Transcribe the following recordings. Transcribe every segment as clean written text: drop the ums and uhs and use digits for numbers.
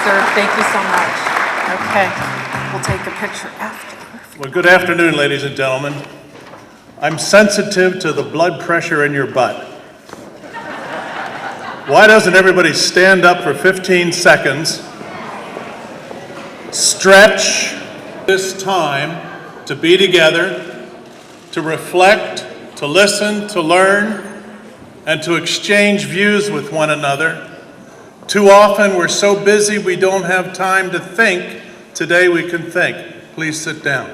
sir. Thank you so much. Okay, we'll take a picture after. Well, good afternoon, ladies and gentlemen. I'm sensitive to the blood pressure in your butt. Why doesn't everybody stand up for 15 seconds, stretch this time to be together, to reflect, to listen, to learn, and to exchange views with one another. Too often we're so busy we don't have time to think. Today we can think. Please sit down.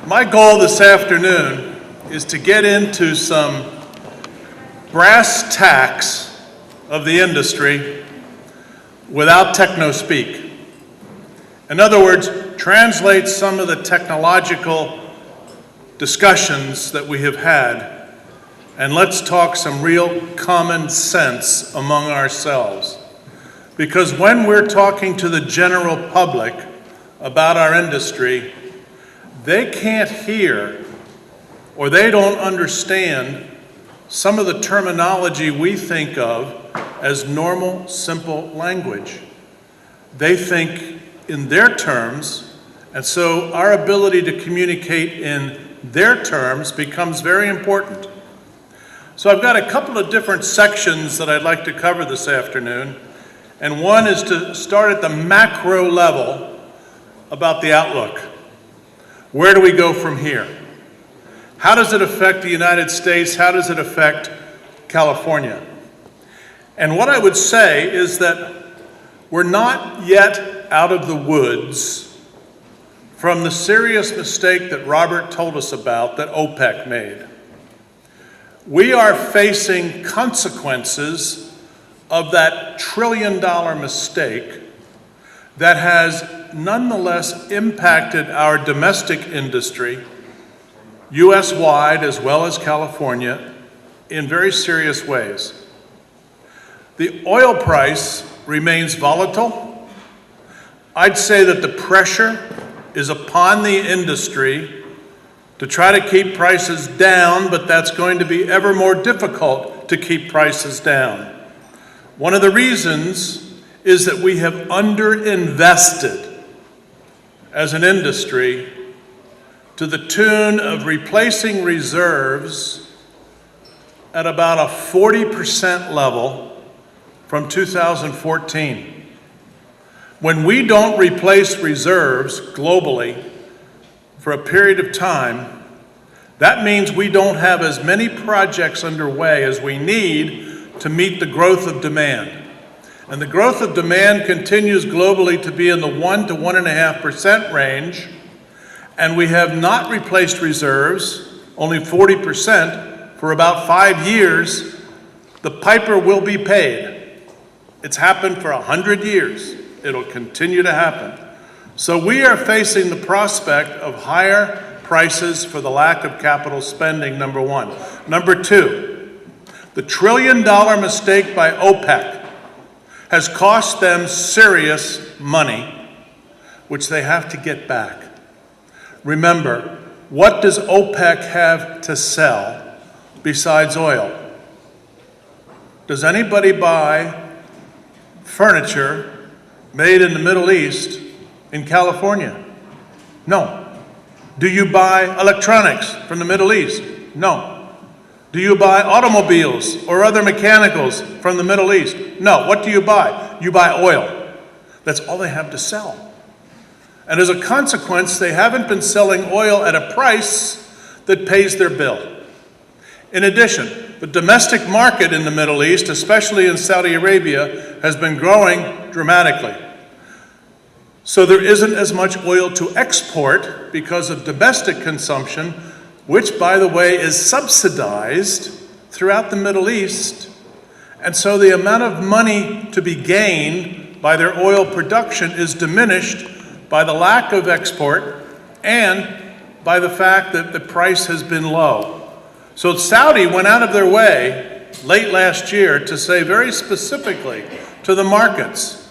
My goal this afternoon is to get into some brass tacks of the industry without techno-speak. In other words, translate some of the technological discussions that we have had, and let's talk some real common sense among ourselves. Because when we're talking to the general public about our industry, they can't hear or they don't understand some of the terminology we think of as normal, simple language. They think in their terms, and so our ability to communicate in their terms becomes very important. So I've got a couple of different sections that I'd like to cover this afternoon, and one is to start at the macro level about the outlook. Where do we go from here? How does it affect the United States? How does it affect California? And what I would say is that we're not yet out of the woods from the serious mistake that Robert told us about that OPEC made. We are facing consequences of that trillion-dollar mistake that has nonetheless impacted our domestic industry, US-wide as well as California, in very serious ways. The oil price remains volatile. I'd say that the pressure is upon the industry to try to keep prices down, but that's going to be ever more difficult to keep prices down. One of the reasons is that we have underinvested as an industry to the tune of replacing reserves at about a 40% level from 2014. When we don't replace reserves globally for a period of time, that means we don't have as many projects underway as we need to meet the growth of demand. And the growth of demand continues globally to be in the 1 to 1.5% range, and we have not replaced reserves, only 40%, for about 5 years. The piper will be paid. It's happened for 100 years. It'll continue to happen. So we are facing the prospect of higher prices for the lack of capital spending, number one. Number two, the trillion-dollar mistake by OPEC has cost them serious money, which they have to get back. Remember, what does OPEC have to sell besides oil? Does anybody buy furniture made in the Middle East in California? No. Do you buy electronics from the Middle East? No. Do you buy automobiles or other mechanicals from the Middle East? No. What do you buy? You buy oil. That's all they have to sell. And as a consequence, they haven't been selling oil at a price that pays their bill. In addition, the domestic market in the Middle East, especially in Saudi Arabia, has been growing dramatically. So there isn't as much oil to export because of domestic consumption, which, by the way, is subsidized throughout the Middle East. And so the amount of money to be gained by their oil production is diminished by the lack of export and by the fact that the price has been low. So Saudi went out of their way late last year to say very specifically to the markets,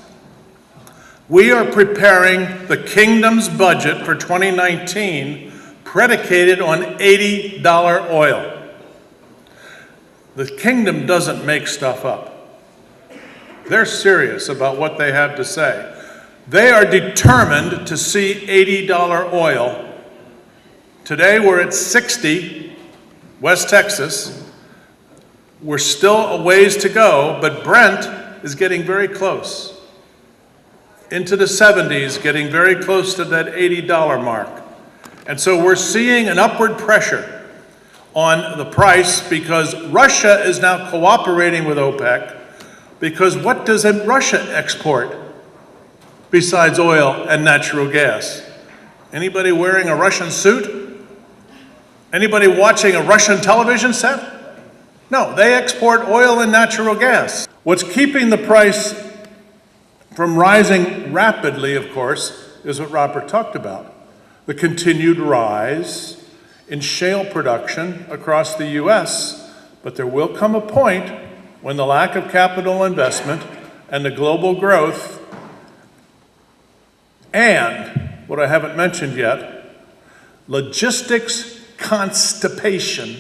we are preparing the kingdom's budget for 2019 predicated on $80 oil. The kingdom doesn't make stuff up. They're serious about what they have to say. They are determined to see $80 oil. Today we're at 60, West Texas. We're still a ways to go, but Brent is getting very close. Into the 70s, getting very close to that $80 mark. And so we're seeing an upward pressure on the price because Russia is now cooperating with OPEC, because what does Russia export besides oil and natural gas? Anybody wearing a Russian suit? Anybody watching a Russian television set? No, they export oil and natural gas. What's keeping the price from rising rapidly, of course, is what Robert talked about. The continued rise in shale production across the U.S., but there will come a point when the lack of capital investment and the global growth and, what I haven't mentioned yet, logistics constipation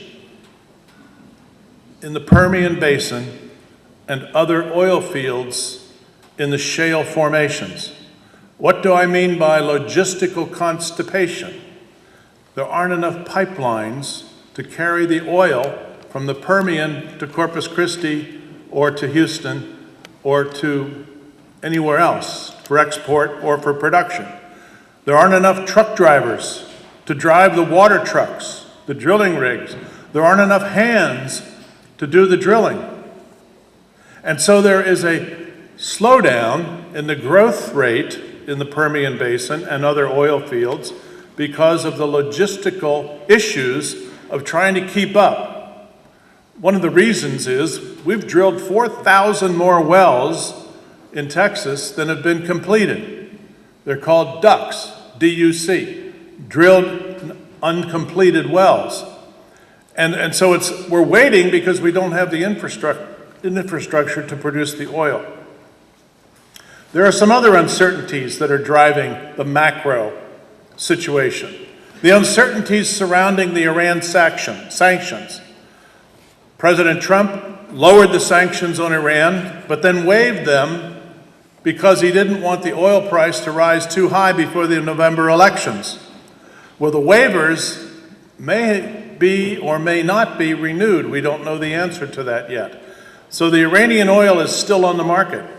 in the Permian Basin and other oil fields in the shale formations. What do I mean by logistical constipation? There aren't enough pipelines to carry the oil from the Permian to Corpus Christi or to Houston or to anywhere else for export or for production. There aren't enough truck drivers to drive the water trucks, the drilling rigs. There aren't enough hands to do the drilling. And so there is a slowdown in the growth rate in the Permian Basin and other oil fields because of the logistical issues of trying to keep up. One of the reasons is we've drilled 4,000 more wells in Texas than have been completed. They're called DUCs, D-U-C, drilled uncompleted wells. And so we're waiting because we don't have the infrastructure to produce the oil. There are some other uncertainties that are driving the macro situation. The uncertainties surrounding the Iran sanctions. President Trump lowered the sanctions on Iran, but then waived them because he didn't want the oil price to rise too high before the November elections. Well, the waivers may be or may not be renewed. We don't know the answer to that yet. So the Iranian oil is still on the market.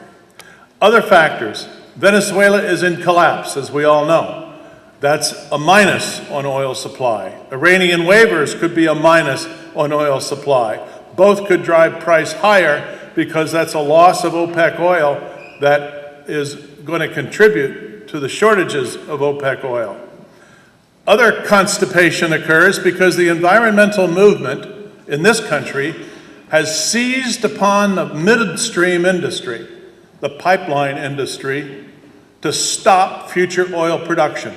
Other factors, Venezuela is in collapse, as we all know. That's a minus on oil supply. Iranian waivers could be a minus on oil supply. Both could drive price higher because that's a loss of OPEC oil that is going to contribute to the shortages of OPEC oil. Other constipation occurs because the environmental movement in this country has seized upon the midstream industry, the pipeline industry, to stop future oil production.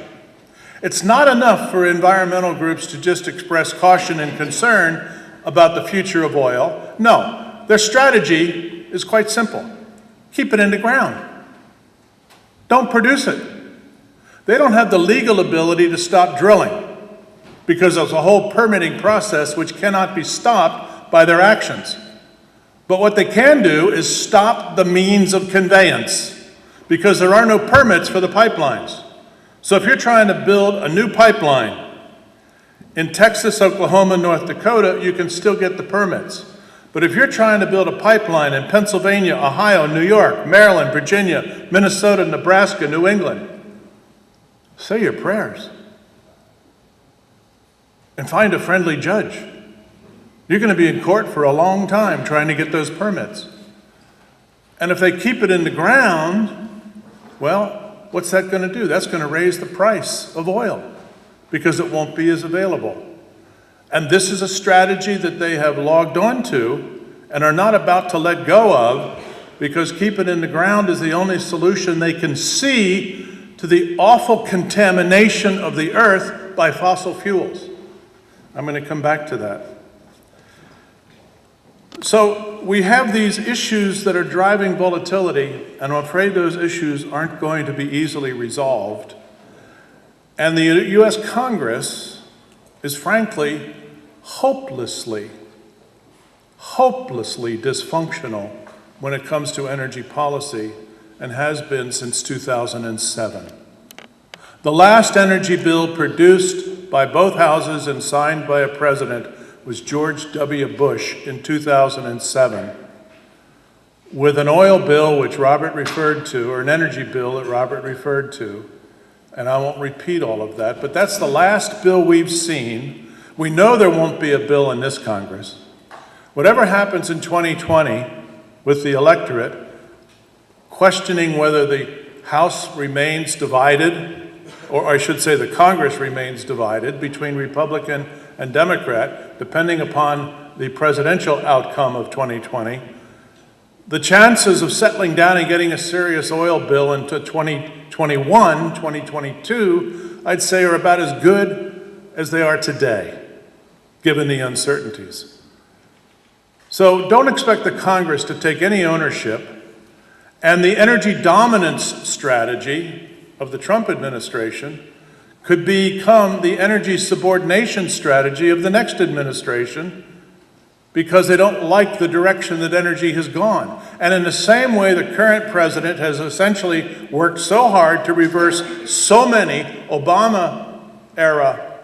It's not enough for environmental groups to just express caution and concern about the future of oil. No, their strategy is quite simple. Keep it in the ground. Don't produce it. They don't have the legal ability to stop drilling because there's a whole permitting process which cannot be stopped by their actions. But what they can do is stop the means of conveyance because there are no permits for the pipelines. So if you're trying to build a new pipeline in Texas, Oklahoma, North Dakota, you can still get the permits. But if you're trying to build a pipeline in Pennsylvania, Ohio, New York, Maryland, Virginia, Minnesota, Nebraska, New England, say your prayers and find a friendly judge. You're going to be in court for a long time trying to get those permits. And if they keep it in the ground, well, what's that going to do? That's going to raise the price of oil because it won't be as available. And this is a strategy that they have logged on to and are not about to let go of because keep it in the ground is the only solution they can see to the awful contamination of the earth by fossil fuels. I'm going to come back to that. So we have these issues that are driving volatility, and I'm afraid those issues aren't going to be easily resolved. And the U.S. Congress is frankly hopelessly hopelessly dysfunctional when it comes to energy policy and has been since 2007. The last energy bill produced by both houses and signed by a president was George W. Bush in 2007, with an oil bill which Robert referred to, or an energy bill that Robert referred to, and I won't repeat all of that, but that's the last bill we've seen. We know there won't be a bill in this Congress. Whatever happens in 2020 with the electorate, questioning whether the House remains divided, or I should say the Congress remains divided between Republican and Democrat, depending upon the presidential outcome of 2020, the chances of settling down and getting a serious oil bill into 2021, 2022, I'd say are about as good as they are today, given the uncertainties. So don't expect the Congress to take any ownership, and the energy dominance strategy of the Trump administration could become the energy subordination strategy of the next administration, because they don't like the direction that energy has gone. And in the same way, the current president has essentially worked so hard to reverse so many Obama-era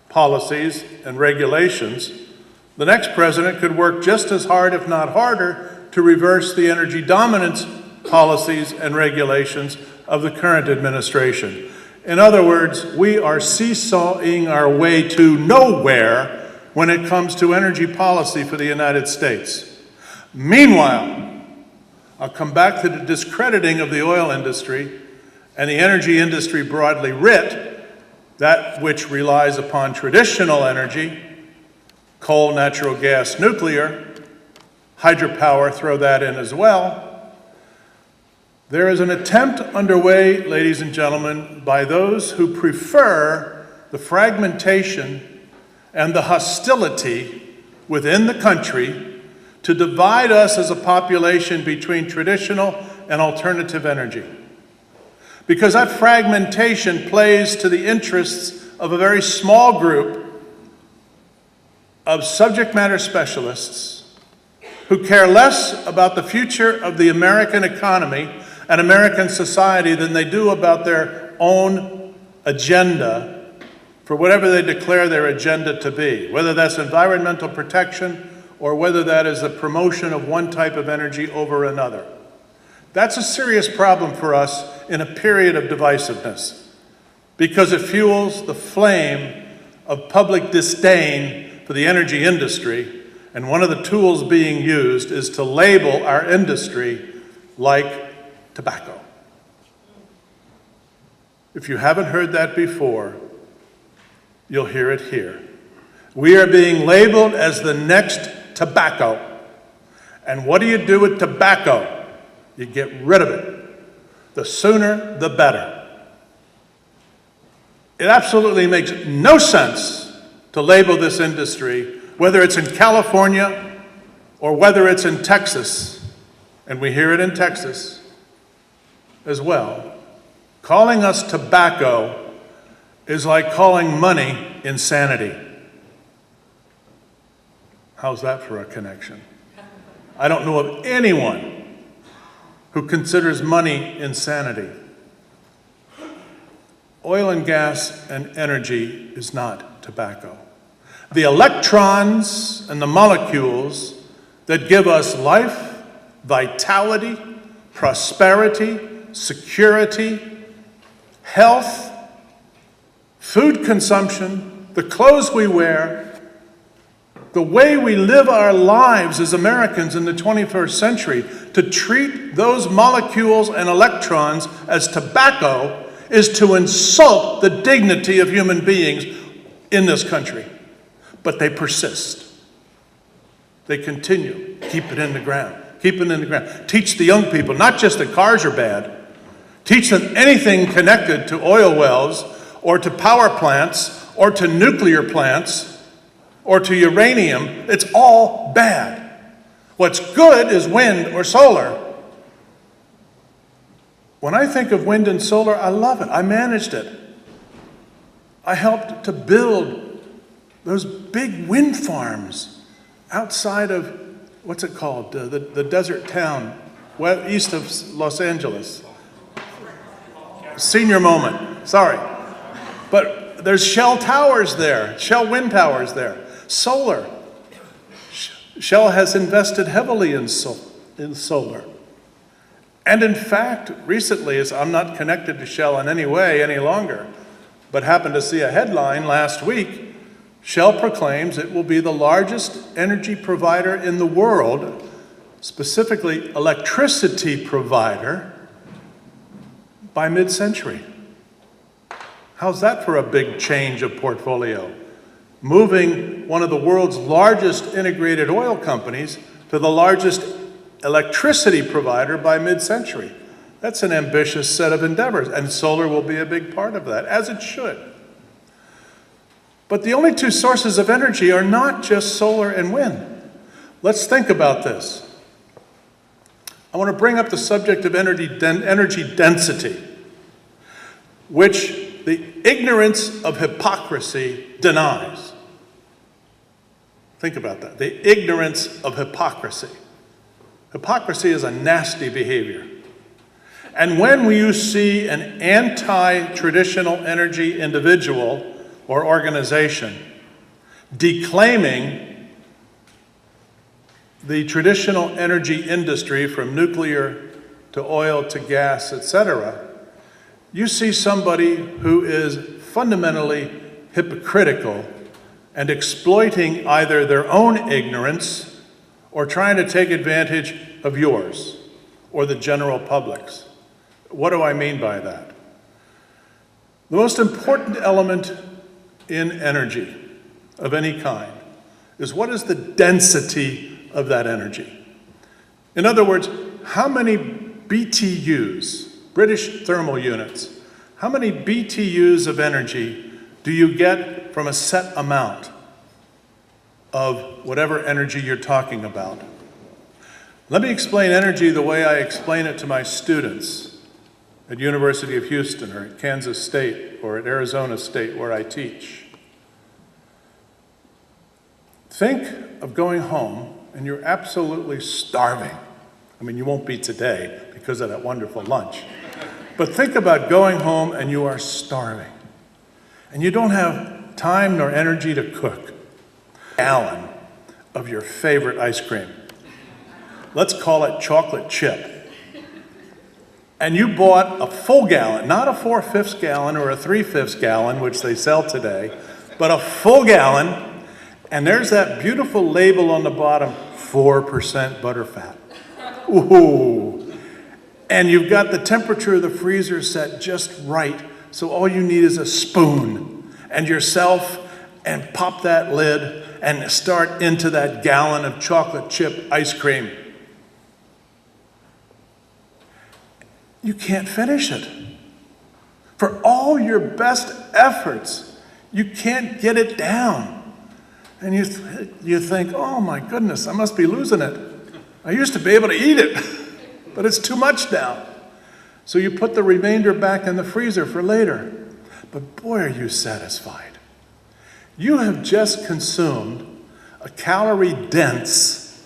policies and regulations, the next president could work just as hard, if not harder, to reverse the energy dominance policies and regulations of the current administration. In other words, we are seesawing our way to nowhere when it comes to energy policy for the United States. Meanwhile, I'll come back to the discrediting of the oil industry and the energy industry broadly writ, that which relies upon traditional energy, coal, natural gas, nuclear, hydropower, throw that in as well. There is an attempt underway, ladies and gentlemen, by those who prefer the fragmentation and the hostility within the country to divide us as a population between traditional and alternative energy. Because that fragmentation plays to the interests of a very small group of subject matter specialists who care less about the future of the American economy and American society than they do about their own agenda for whatever they declare their agenda to be, whether that's environmental protection or whether that is the promotion of one type of energy over another. That's a serious problem for us in a period of divisiveness, because it fuels the flame of public disdain for the energy industry, and one of the tools being used is to label our industry like tobacco. If you haven't heard that before, you'll hear it here. We are being labeled as the next tobacco. And what do you do with tobacco? You get rid of it. The sooner, the better. It absolutely makes no sense to label this industry, whether it's in California or whether it's in Texas, and we hear it in Texas as well. Calling us tobacco is like calling money insanity. How's that for a connection? I don't know of anyone who considers money insanity. Oil and gas and energy is not tobacco. The electrons and the molecules that give us life, vitality, prosperity, security, health, food consumption, the clothes we wear, the way we live our lives as Americans in the 21st century, to treat those molecules and electrons as tobacco is to insult the dignity of human beings in this country. But they persist. They continue. Keep it in the ground. Keep it in the ground. Teach the young people, not just that cars are bad. Teach them anything connected to oil wells or to power plants or to nuclear plants or to uranium. It's all bad. What's good is wind or solar. When I think of wind and solar, I love it. I managed it. I helped to build those big wind farms outside of what's it called? The desert town east of Los Angeles. Senior moment, sorry. But there's Shell towers there, Shell wind towers there. Solar. Shell has invested heavily in solar. And in fact, recently, as I'm not connected to Shell in any way any longer, but happened to see a headline last week, Shell proclaims it will be the largest energy provider in the world, specifically electricity provider, by mid-century. How's that for a big change of portfolio? Moving one of the world's largest integrated oil companies to the largest electricity provider by mid-century. That's an ambitious set of endeavors, and solar will be a big part of that, as it should. But the only two sources of energy are not just solar and wind. Let's think about this. I want to bring up the subject of energy density, which the ignorance of hypocrisy denies. Think about that, the ignorance of hypocrisy. Hypocrisy is a nasty behavior. And when you see an anti-traditional energy individual or organization declaiming the traditional energy industry from nuclear to oil to gas, etc., you see somebody who is fundamentally hypocritical and exploiting either their own ignorance or trying to take advantage of yours or the general public's. What do I mean by that? The most important element in energy of any kind is what is the density of that energy? In other words, how many BTUs, British thermal units, how many BTUs of energy do you get from a set amount of whatever energy you're talking about? Let me explain energy the way I explain it to my students at University of Houston or at Kansas State or at Arizona State where I teach. Think of going home and you're absolutely starving. I mean, you won't be today because of that wonderful lunch. But think about going home and you are starving. And you don't have time nor energy to cook. A gallon of your favorite ice cream. Let's call it chocolate chip. And you bought a full gallon, not a 4/5 gallon or a 3/5 gallon, which they sell today, but a full gallon, and there's that beautiful label on the bottom, 4% butterfat. Ooh. And you've got the temperature of the freezer set just right, so all you need is a spoon and yourself, and pop that lid and start into that gallon of chocolate chip ice cream. You can't finish it. For all your best efforts, you can't get it down. And you think, oh my goodness, I must be losing it. I used to be able to eat it, but it's too much now. So you put the remainder back in the freezer for later. But boy, are you satisfied. You have just consumed a calorie-dense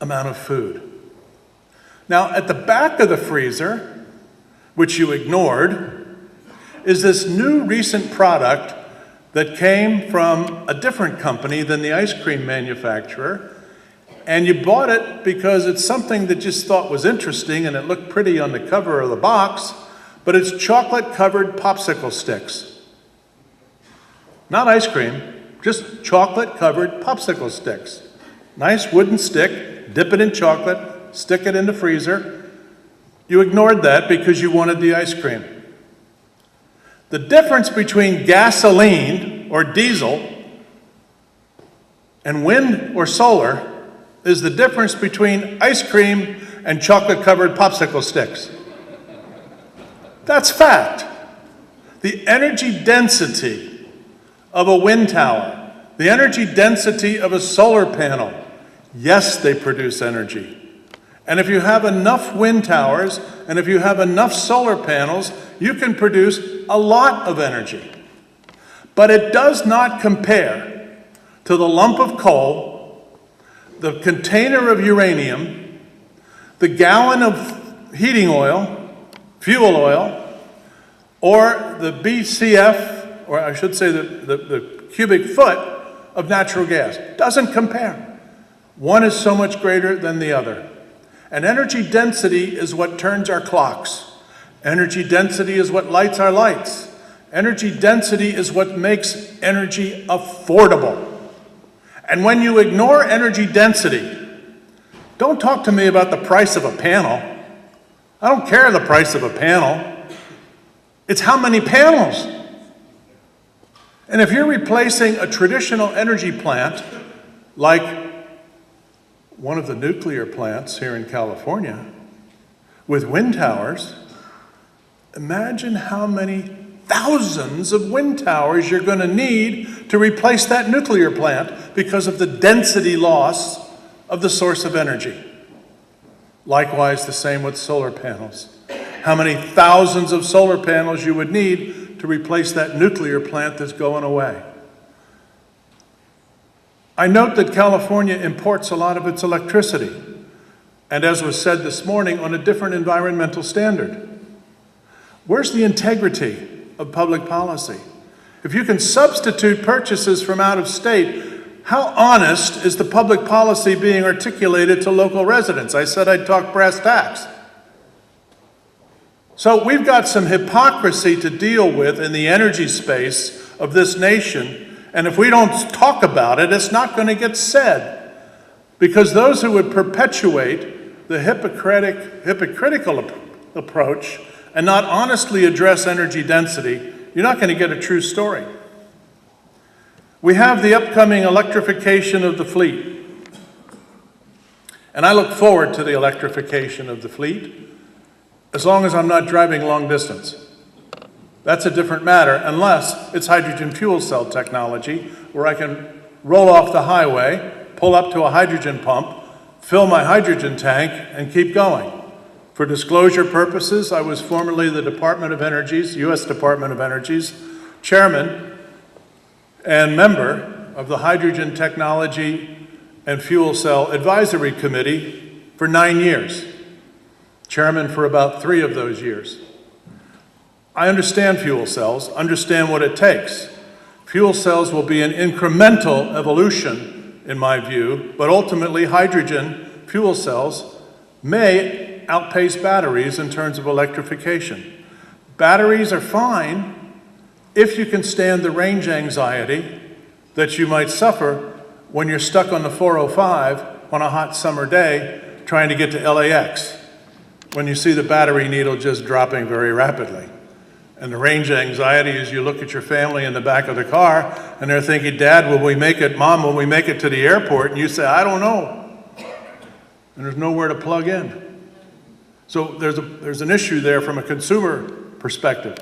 amount of food. Now, at the back of the freezer, which you ignored, is this new recent product that came from a different company than the ice cream manufacturer, and you bought it because it's something that you just thought was interesting and it looked pretty on the cover of the box, but it's chocolate-covered popsicle sticks. Not ice cream, just chocolate-covered popsicle sticks. Nice wooden stick, dip it in chocolate, stick it in the freezer. You ignored that because you wanted the ice cream. The difference between gasoline or diesel and wind or solar is the difference between ice cream and chocolate-covered popsicle sticks. That's fact. The energy density of a wind tower, the energy density of a solar panel, yes, they produce energy. And if you have enough wind towers and if you have enough solar panels, you can produce a lot of energy. But it does not compare to the lump of coal the container of uranium, the gallon of heating oil, fuel oil, or the BCF, or I should say the cubic foot of natural gas. Doesn't compare. One is so much greater than the other. And energy density is what turns our clocks. Energy density is what lights our lights. Energy density is what makes energy affordable. And when you ignore energy density, don't talk to me about the price of a panel. I don't care the price of a panel. It's how many panels. And if you're replacing a traditional energy plant, like one of the nuclear plants here in California, with wind towers, imagine how many thousands of wind towers you're going to need to replace that nuclear plant because of the density loss of the source of energy. Likewise, the same with solar panels. How many thousands of solar panels you would need to replace that nuclear plant that's going away. I note that California imports a lot of its electricity, and as was said this morning, on a different environmental standard. Where's the integrity of public policy? If you can substitute purchases from out of state, how honest is the public policy being articulated to local residents? I said I'd talk brass tacks. So we've got some hypocrisy to deal with in the energy space of this nation, and if we don't talk about it, it's not going to get said. Because those who would perpetuate the hypocritical approach and not honestly address energy density, you're not going to get a true story. We have the upcoming electrification of the fleet. And I look forward to the electrification of the fleet as long as I'm not driving long distance. That's a different matter, unless it's hydrogen fuel cell technology, where I can roll off the highway, pull up to a hydrogen pump, fill my hydrogen tank, and keep going. For disclosure purposes, I was formerly the Department of Energy's, U.S. Department of Energy's, chairman and member of the Hydrogen Technology and Fuel Cell Advisory Committee for 9 years. Chairman for about 3 of those years. I understand fuel cells, understand what it takes. Fuel cells will be an incremental evolution, in my view, but ultimately hydrogen fuel cells may outpace batteries in terms of electrification. Batteries are fine if you can stand the range anxiety that you might suffer when you're stuck on the 405 on a hot summer day trying to get to LAX, when you see the battery needle just dropping very rapidly. And the range anxiety is you look at your family in the back of the car and they're thinking, Dad, will we make it? Mom, will we make it to the airport? And you say, I don't know. And there's nowhere to plug in. So there's an issue there from a consumer perspective.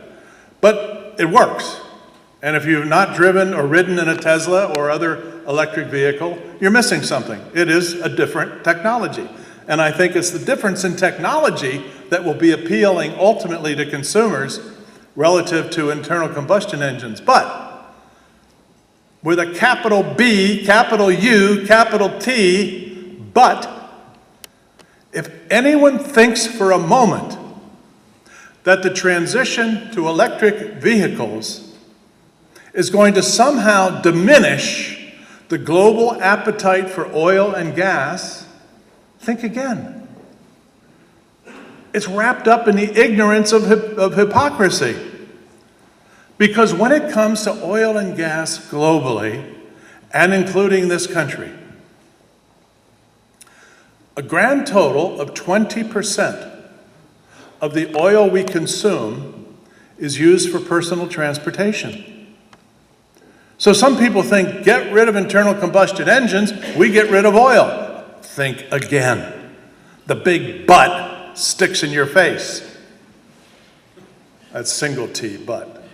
But it works. And if you've not driven or ridden in a Tesla or other electric vehicle, you're missing something. It is a different technology. And I think it's the difference in technology that will be appealing ultimately to consumers relative to internal combustion engines. But with a capital B, capital U, capital T, but if anyone thinks for a moment that the transition to electric vehicles is going to somehow diminish the global appetite for oil and gas, think again. It's wrapped up in the ignorance of hypocrisy. Because when it comes to oil and gas globally, and including this country, a grand total of 20% of the oil we consume is used for personal transportation. So some people think, get rid of internal combustion engines, we get rid of oil. Think again. The big but sticks in your face. That's single T, but.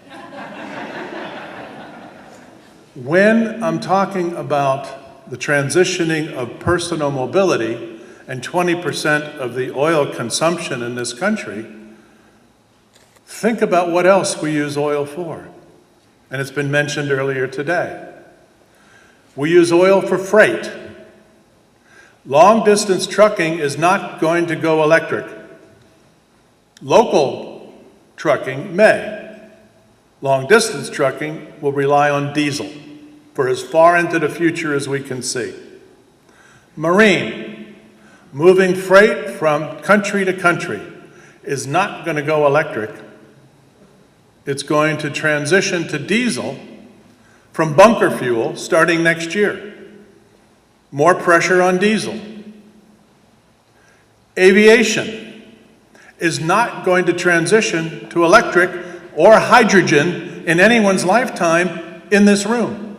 When I'm talking about the transitioning of personal mobility and 20% of the oil consumption in this country, think about what else we use oil for. And it's been mentioned earlier today. We use oil for freight. Long-distance trucking is not going to go electric. Local trucking may. Long-distance trucking will rely on diesel for as far into the future as we can see. Marine, moving freight from country to country, is not going to go electric. It's going to transition to diesel from bunker fuel starting next year. More pressure on diesel. Aviation is not going to transition to electric or hydrogen in anyone's lifetime in this room.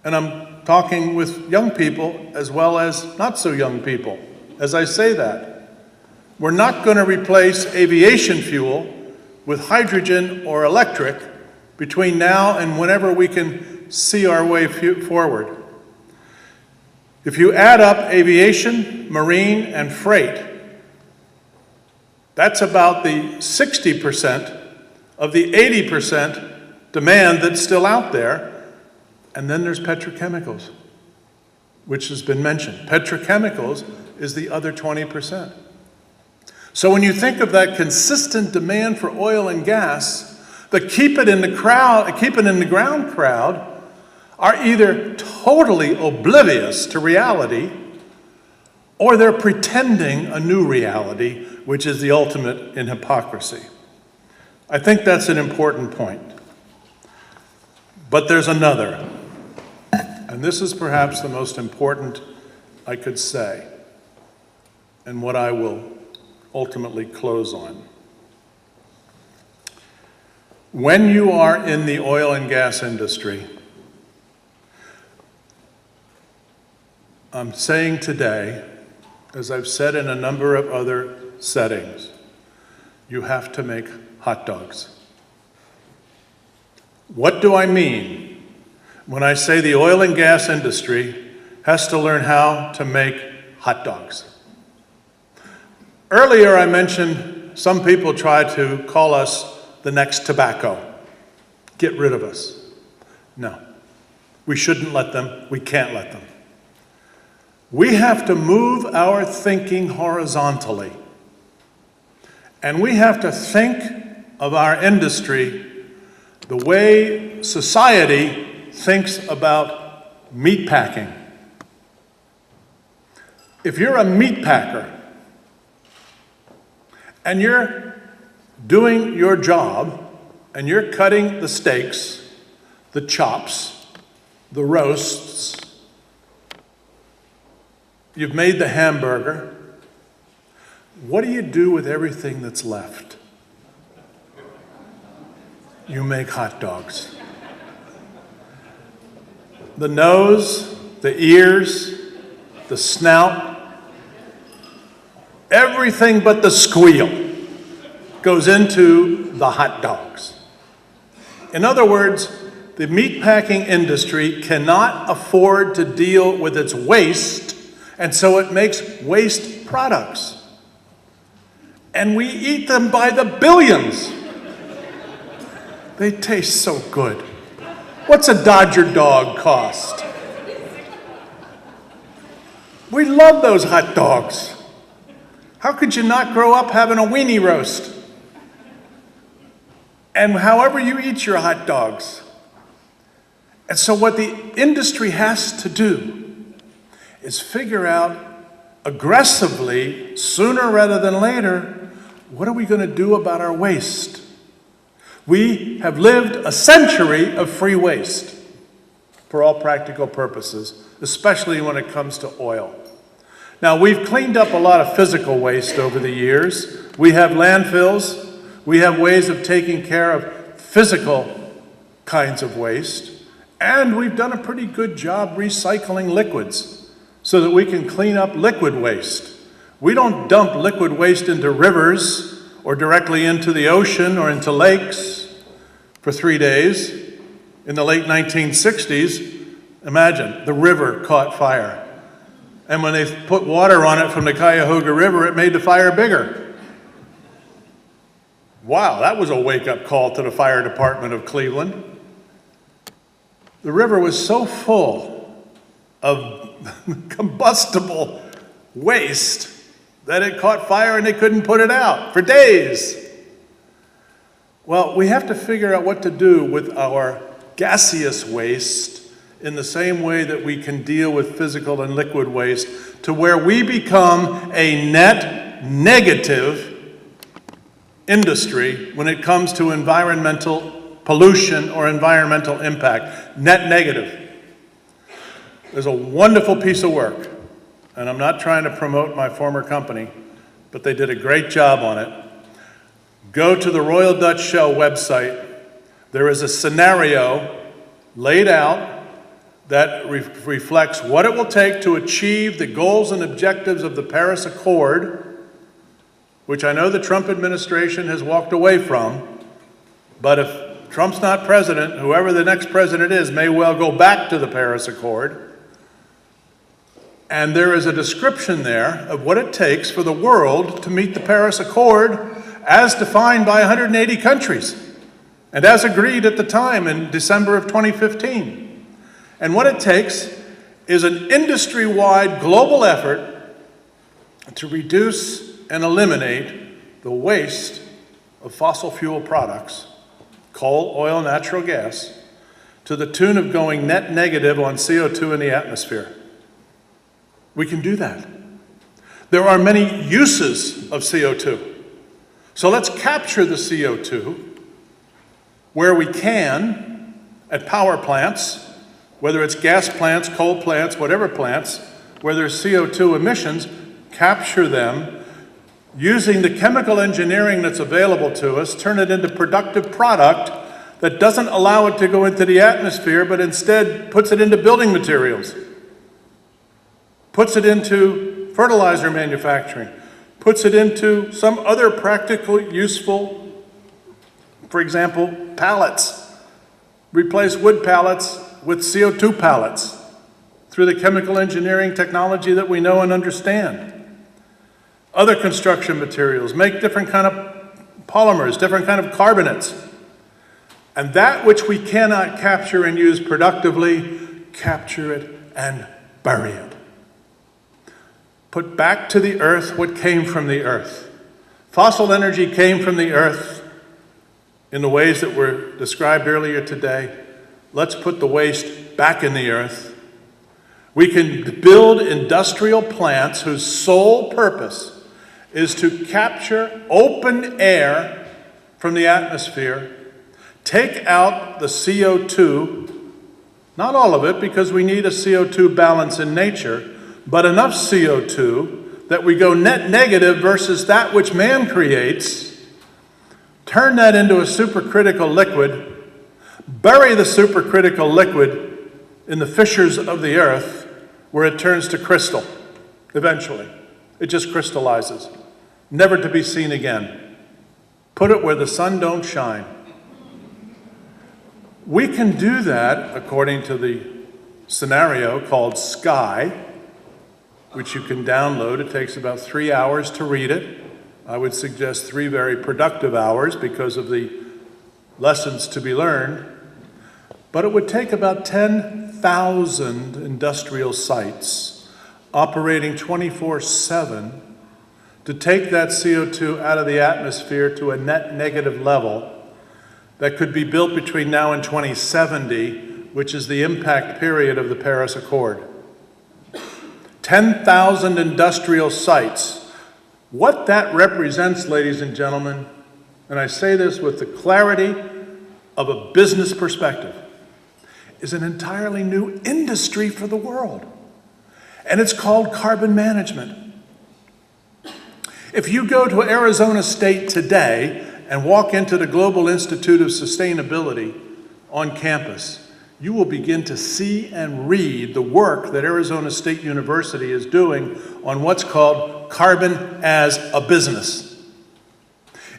And I'm talking with young people as well as not so young people as I say that. We're not going to replace aviation fuel with hydrogen or electric between now and whenever we can see our way forward. If you add up aviation, marine, and freight, that's about the 60% of the 80% demand that's still out there. And then there's petrochemicals, which has been mentioned. Petrochemicals is the other 20%. So when you think of that consistent demand for oil and gas, the keep it in the ground crowd are either totally oblivious to reality, or they're pretending a new reality, which is the ultimate in hypocrisy. I think that's an important point. But there's another, and this is perhaps the most important I could say, and what I will ultimately close on. When you are in the oil and gas industry, I'm saying today, as I've said in a number of other settings, you have to make hot dogs. What do I mean when I say the oil and gas industry has to learn how to make hot dogs? Earlier I mentioned some people try to call us the next tobacco, get rid of us. No, we shouldn't let them, we can't let them. We have to move our thinking horizontally. And we have to think of our industry the way society thinks about meat packing. If you're a meat packer and you're doing your job and you're cutting the steaks, the chops, the roasts, you've made the hamburger, what do you do with everything that's left? You make hot dogs. The nose, the ears, the snout, everything but the squeal goes into the hot dogs. In other words, the meatpacking industry cannot afford to deal with its waste, and so it makes waste products. And we eat them by the billions. They taste so good. What's a Dodger dog cost? We love those hot dogs. How could you not grow up having a weenie roast? And however you eat your hot dogs. And so what the industry has to do is figure out aggressively, sooner rather than later, what are we going to do about our waste? We have lived a century of free waste for all practical purposes, especially when it comes to oil. Now, we've cleaned up a lot of physical waste over the years. We have landfills. We have ways of taking care of physical kinds of waste. And we've done a pretty good job recycling liquids so that we can clean up liquid waste. We don't dump liquid waste into rivers or directly into the ocean or into lakes for 3 days. In the late 1960s, imagine, the river caught fire. And when they put water on it from the Cuyahoga River, it made the fire bigger. Wow, that was a wake-up call to the fire department of Cleveland. The river was so full of combustible waste that it caught fire and they couldn't put it out for days. Well, we have to figure out what to do with our gaseous waste in the same way that we can deal with physical and liquid waste, to where we become a net negative industry when it comes to environmental pollution or environmental impact. Net negative. There's a wonderful piece of work, and I'm not trying to promote my former company, but they did a great job on it. Go to the Royal Dutch Shell website. There is a scenario laid out that reflects what it will take to achieve the goals and objectives of the Paris Accord, which I know the Trump administration has walked away from, but if Trump's not president, whoever the next president is may well go back to the Paris Accord. And there is a description there of what it takes for the world to meet the Paris Accord as defined by 180 countries and as agreed at the time in December of 2015. And what it takes is an industry-wide global effort to reduce and eliminate the waste of fossil fuel products, coal, oil, natural gas, to the tune of going net negative on CO2 in the atmosphere. We can do that. There are many uses of CO2. So let's capture the CO2 where we can at power plants, whether it's gas plants, coal plants, whatever plants, where there's CO2 emissions, capture them using the chemical engineering that's available to us, turn it into productive product that doesn't allow it to go into the atmosphere, but instead puts it into building materials, puts it into fertilizer manufacturing, puts it into some other practical, useful, for example, pallets. Replace wood pallets with CO2 pallets through the chemical engineering technology that we know and understand. Other construction materials, make different kind of polymers, different kind of carbonates. And that which we cannot capture and use productively, capture it and bury it. Put back to the earth what came from the earth. Fossil energy came from the earth in the ways that were described earlier today. Let's put the waste back in the earth. We can build industrial plants whose sole purpose is to capture open air from the atmosphere, take out the CO2, not all of it because we need a CO2 balance in nature, but enough CO2 that we go net negative versus that which man creates, turn that into a supercritical liquid, bury the supercritical liquid in the fissures of the earth where it turns to crystal eventually. It just crystallizes, never to be seen again. Put it where the sun don't shine. We can do that according to the scenario called Sky, which you can download. It takes about 3 hours to read it. I would suggest 3 very productive hours because of the lessons to be learned. But it would take about 10,000 industrial sites operating 24/7 to take that CO2 out of the atmosphere to a net negative level that could be built between now and 2070, which is the impact period of the Paris Accord. 10,000 industrial sites. What that represents, ladies and gentlemen, and I say this with the clarity of a business perspective, is an entirely new industry for the world. And it's called carbon management. If you go to Arizona State today and walk into the Global Institute of Sustainability on campus, you will begin to see and read the work that Arizona State University is doing on what's called carbon as a business.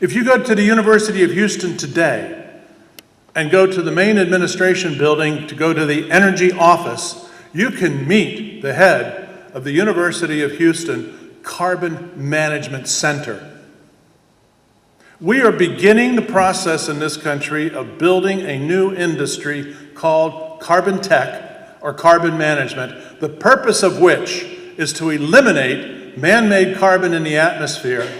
If you go to the University of Houston today and go to the main administration building to go to the energy office, you can meet the head of the University of Houston Carbon Management Center. We are beginning the process in this country of building a new industry called carbon tech or carbon management, the purpose of which is to eliminate man-made carbon in the atmosphere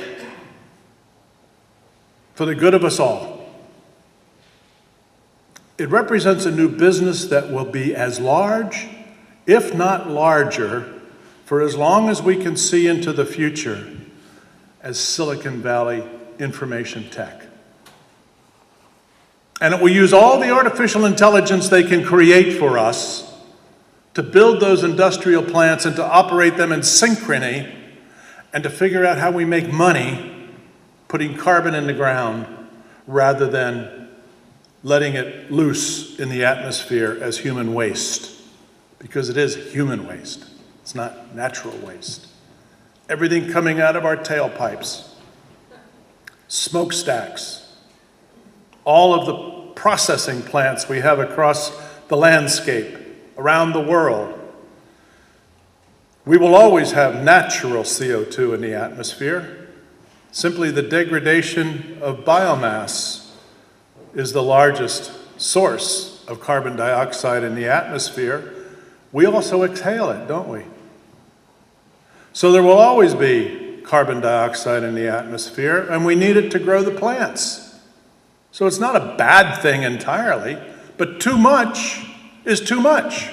for the good of us all. It represents a new business that will be as large, if not larger, for as long as we can see into the future as Silicon Valley information tech. And it will use all the artificial intelligence they can create for us to build those industrial plants and to operate them in synchrony and to figure out how we make money putting carbon in the ground rather than letting it loose in the atmosphere as human waste, because it is human waste. It's not natural waste. Everything coming out of our tailpipes, smokestacks, all of the processing plants we have across the landscape, around the world. We will always have natural CO2 in the atmosphere. Simply the degradation of biomass is the largest source of carbon dioxide in the atmosphere. We also exhale it, don't we? So there will always be carbon dioxide in the atmosphere, and we need it to grow the plants. So it's not a bad thing entirely, but too much is too much.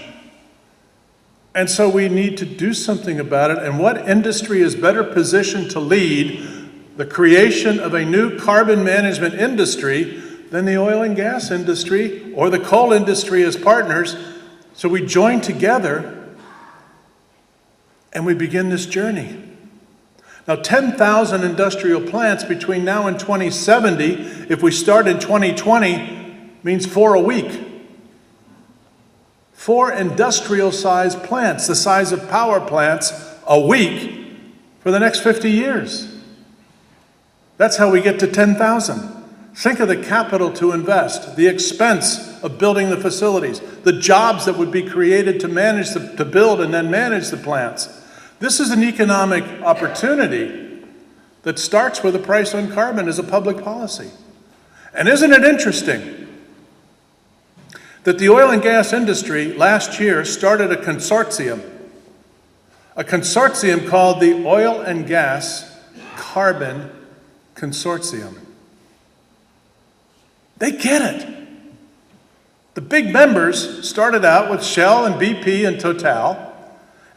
And so we need to do something about it. And what industry is better positioned to lead the creation of a new carbon management industry than the oil and gas industry or the coal industry as partners? So we join together and we begin this journey. Now, 10,000 industrial plants between now and 2070, if we start in 2020, means 4 a week. 4 industrial-sized plants, the size of power plants, a week for the next 50 years. That's how we get to 10,000. Think of the capital to invest, the expense of building the facilities, the jobs that would be created to build and then manage the plants. This is an economic opportunity that starts with a price on carbon as a public policy. And isn't it interesting that the oil and gas industry last year started a consortium called the Oil and Gas Carbon Consortium. They get it. The big members started out with Shell and BP and Total,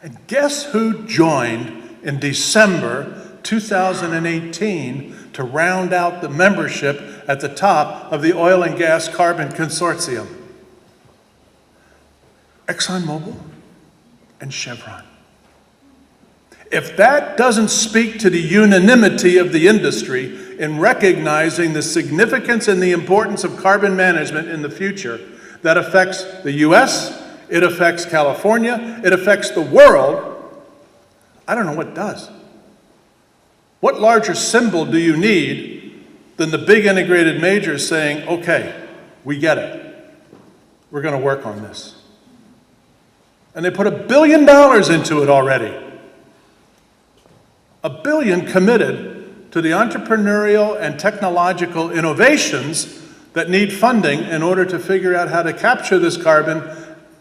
and guess who joined in December 2018 to round out the membership at the top of the Oil and Gas Carbon Consortium? ExxonMobil and Chevron. If that doesn't speak to the unanimity of the industry in recognizing the significance and the importance of carbon management in the future, that affects the US, it affects California, it affects the world, I don't know what does. What larger symbol do you need than the big integrated majors saying, okay, we get it. We're going to work on this. And they put $1 billion into it already. $1 billion committed to the entrepreneurial and technological innovations that need funding in order to figure out how to capture this carbon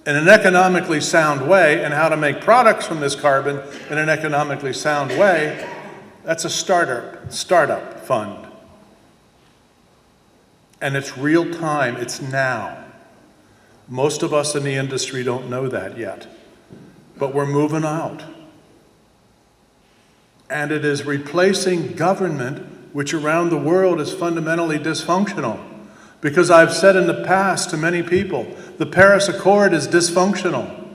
in an economically sound way and how to make products from this carbon in an economically sound way. That's a startup fund. And it's real time, it's now. Most of us in the industry don't know that yet, but we're moving out. And it is replacing government, which around the world is fundamentally dysfunctional. Because I've said in the past to many people, the Paris Accord is dysfunctional.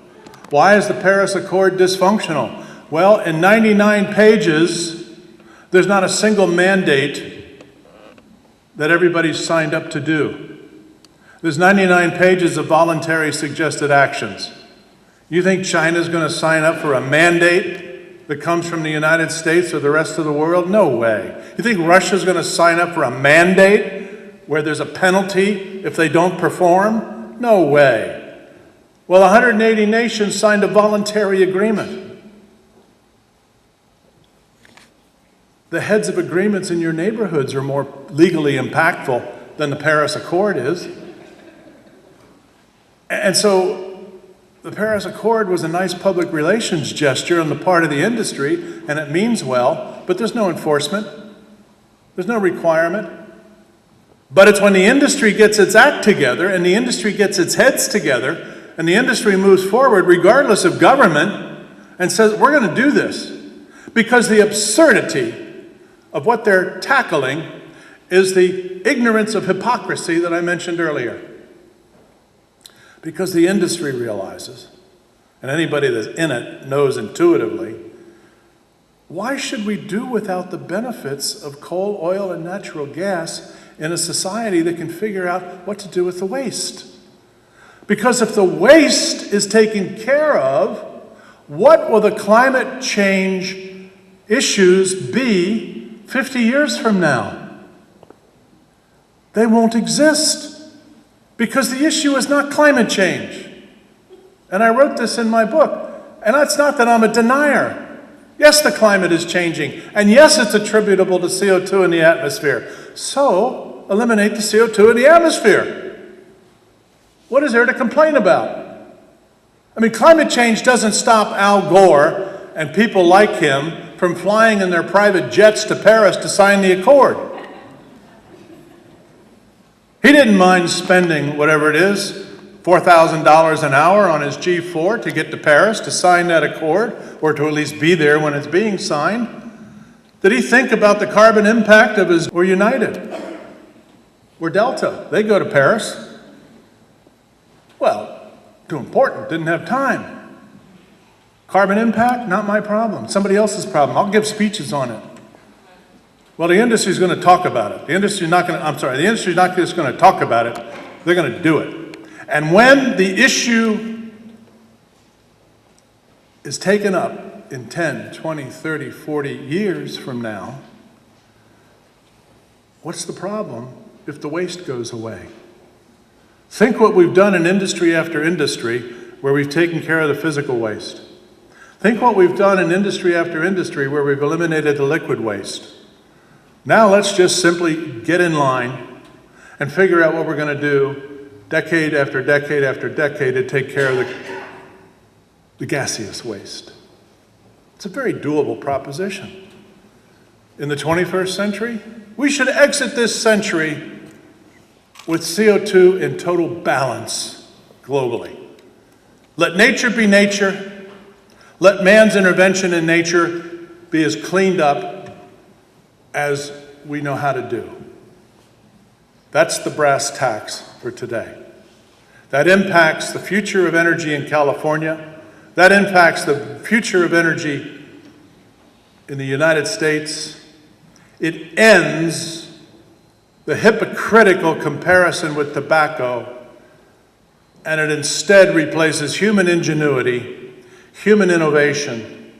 Why is the Paris Accord dysfunctional? Well, in 99 pages, there's not a single mandate that everybody's signed up to do. There's 99 pages of voluntary suggested actions. You think China's going to sign up for a mandate that comes from the United States or the rest of the world? No way. You think Russia's going to sign up for a mandate where there's a penalty if they don't perform? No way. Well, 180 nations signed a voluntary agreement. The heads of agreements in your neighborhoods are more legally impactful than the Paris Accord is. And so the Paris Accord was a nice public relations gesture on the part of the industry, and it means well, but there's no enforcement. There's no requirement. But it's when the industry gets its act together and the industry gets its heads together and the industry moves forward regardless of government and says, we're going to do this. Because the absurdity of what they're tackling is the ignorance of hypocrisy that I mentioned earlier. Because the industry realizes, and anybody that's in it knows intuitively, why should we do without the benefits of coal, oil, and natural gas in a society that can figure out what to do with the waste? Because if the waste is taken care of, what will the climate change issues be 50 years from now? They won't exist. Because the issue is not climate change. And I wrote this in my book. And it's not that I'm a denier. Yes, the climate is changing. And yes, it's attributable to CO2 in the atmosphere. So, eliminate the CO2 in the atmosphere. What is there to complain about? I mean, climate change doesn't stop Al Gore and people like him from flying in their private jets to Paris to sign the accord. He didn't mind spending whatever it is, $4,000 an hour on his G4 to get to Paris to sign that accord, or to at least be there when it's being signed. Did he think about the carbon impact of his, or United, or Delta? They go to Paris. Well, too important, didn't have time. Carbon impact, not my problem, somebody else's problem. I'll give speeches on it. Well, the industry's going to talk about it. The industry's not just going to talk about it, they're going to do it. And when the issue is taken up in 10, 20, 30, 40 years from now, what's the problem if the waste goes away? Think what we've done in industry after industry where we've taken care of the physical waste. Think what we've done in industry after industry where we've eliminated the liquid waste. Now let's just simply get in line and figure out what we're going to do decade after decade after decade to take care of the gaseous waste. It's a very doable proposition. In the 21st century, we should exit this century with CO2 in total balance globally. Let nature be nature. Let man's intervention in nature be as cleaned up as we know how to do. That's the brass tacks for today. That impacts the future of energy in California. That impacts the future of energy in the United States. It ends the hypocritical comparison with tobacco, and it instead replaces human ingenuity, human innovation,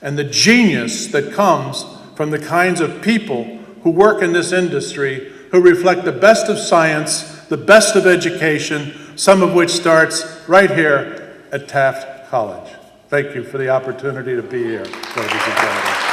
and the genius that comes from the kinds of people who work in this industry who reflect the best of science, the best of education, some of which starts right here at Taft College. Thank you for the opportunity to be here, ladies and gentlemen.